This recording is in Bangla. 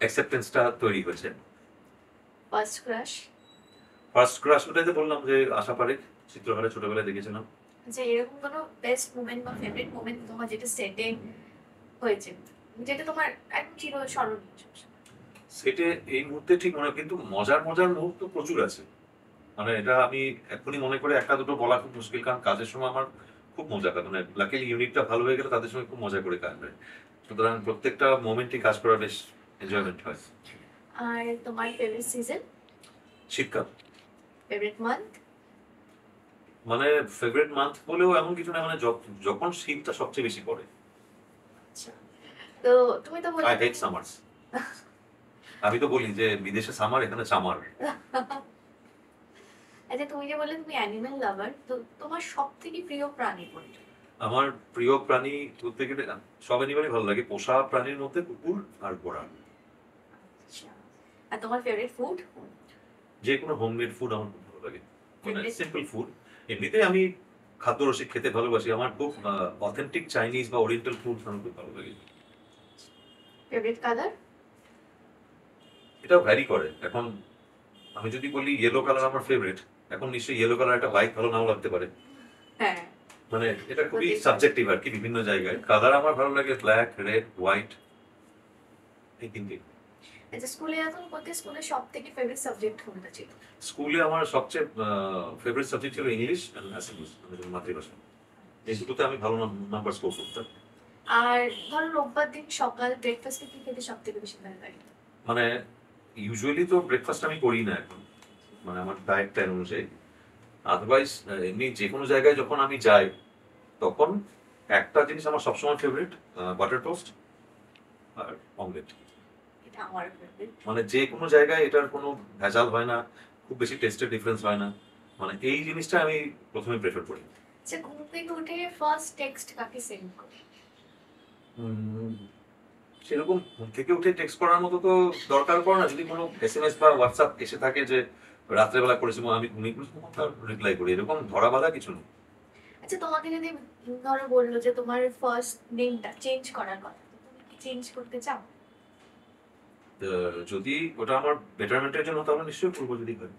অ্যাকসেপ্টেন্সটা তৈরি হয়েছে। First crush? ফার্স্ট ক্রাশ ওটাই তো বললাম যে আশা পারেখ, চিত্রহারে ছোটবেলায় দেখেছিলাম। যে এরকম কোনো বেস্ট মোমেন্ট বা ফেভারিট মোমেন্ট তোমার যেটা সেটে হয়েছে, যেটা তোমার একদম চিরস্মরণীয়? সেটে এই মুহূর্তে ঠিক মনে হয়, কিন্তু মজার মজার মুহূর্ত প্রচুর আছে। মানে এটা আমি এখনই মনে করে একটা দুটো বলা খুব মুশকিল, কারণ কাজের সময় আমার খুব মজা কাটে। মানে লাকিলি ইউনিটটা ভালো হয়ে গেলে তাদের সঙ্গে খুব মজা করে কাটবে। সুতরাং প্রত্যেকটা মোমেন্টই কাজ করা বেশ এনজয়মেন্ট হয়। আর তোমার ফেভারিট সিজন? শীতকাল। Favourite month? মানে ফেভারিট মান্থ বলেও এমন কিছু না, মানে যখন শীতটা সবচেয়ে বেশি পড়ে। আচ্ছা, তো তুমি তো বললে আই হেট সামার্স। আমি তো বলি যে বিদেশে সামার, এখানে চামার। আচ্ছা, তুমি যে বললে তুমি অ্যানিমেল লাভার, তো তোমার সব থেকে প্রিয় প্রাণী কোনটা? আমার প্রিয় প্রাণী বলতে গেলে সব অ্যানিমালই ভালো লাগে। পোষা প্রাণীর মধ্যে কুকুর আর ঘোড়া। আচ্ছা, আর তোমার ফেভারিট ফুড? যে কোনো হোমমেড ফুড আমার খুব ভালো লাগে, মানে Favorite? Simple food. এমনিতে আমি খাদ্যরসিক, খেতে ভালোবাসি। আমার খুব অথেন্টিক চাইনিজ বা ওরিয়েন্টাল ফুড আমার খুব ভালো লাগে। Favourite colour? এটাও ভ্যারি করে। এখন আমি যদি বলি ইয়েলো কালার আমার ফেভারিট, এখন নিশ্চয়ই ইয়েলো কালার একটা বাইক ভালো নাও লাগতে পারে। হ্যাঁ। মানে এটা খুবই হতেই পারে। সাবজেক্টিভ আর কি, বিভিন্ন জায়গায়। কালার আমার ভালো লাগে ব্ল্যাক, রেড, হোয়াইট, এই তিনটে। আচ্ছা, স্কুলে যখন পড়তে স্কুলের সব থেকে ফেভারিট সাবজেক্ট কোনটা ছিল? স্কুলে আমার সবচেয়ে ফেভারিট সাবজেক্ট ছিল ইংলিশ অ্যান্ড অ্যাসামিস, মানে মাতৃভাষা। এই দুটোতে আমি ভালো নাম্বার স্কোর করতাম। আর ধরো রোববার দিন সকাল ব্রেকফাস্টে কি খেতে সব থেকে বেশি ভালো লাগে? মানে ইউজুয়ালি তো ব্রেকফাস্ট আমি করি না এখন, মানে আমার ডায়েট প্ল্যান অনুযায়ী। আদারওয়াইজ এমনি যে কোনো জায়গায় যখন আমি যাই, তখন একটা জিনিস আমার সবসময় ফেভারিট, বাটার টোস্ট আর অমলেট। এটা আমার ফেভারিট। মানে যে কোনো জায়গায় এটার কোনো ভেজাল হয় না, খুব বেশি টেস্টের ডিফারেন্স হয় না। মানে এই জিনিসটা আমি প্রথমে প্রেফার করি। আচ্ছা, ঘুম থেকে উঠে ফার্স্ট টেক্সট কাকে সেন্ড করি? উম, সেরকম ঘুম থেকে উঠে টেক্সট করার মতো তো দরকার পড়ে না। যদি কোনো এসএমএস বা হোয়াটসঅ্যাপ এসে থাকে যে রাত্রেবেলা করেছি বা আমি ঘুমিয়ে পড়েছি, তখন তার রিপ্লাই করি। এরকম ধরা বাঁধা কিছু নেই। আচ্ছা, তোমাকে যদি ধরো বললো যে তোমার ফার্স্ট নেমটা চেঞ্জ করার কথা, তো তুমি কি চেঞ্জ করতে চাও? যদি ওটা আমার বেটারমেন্টের জন্য, তাহলে নিশ্চয়ই করবো যদি হয়।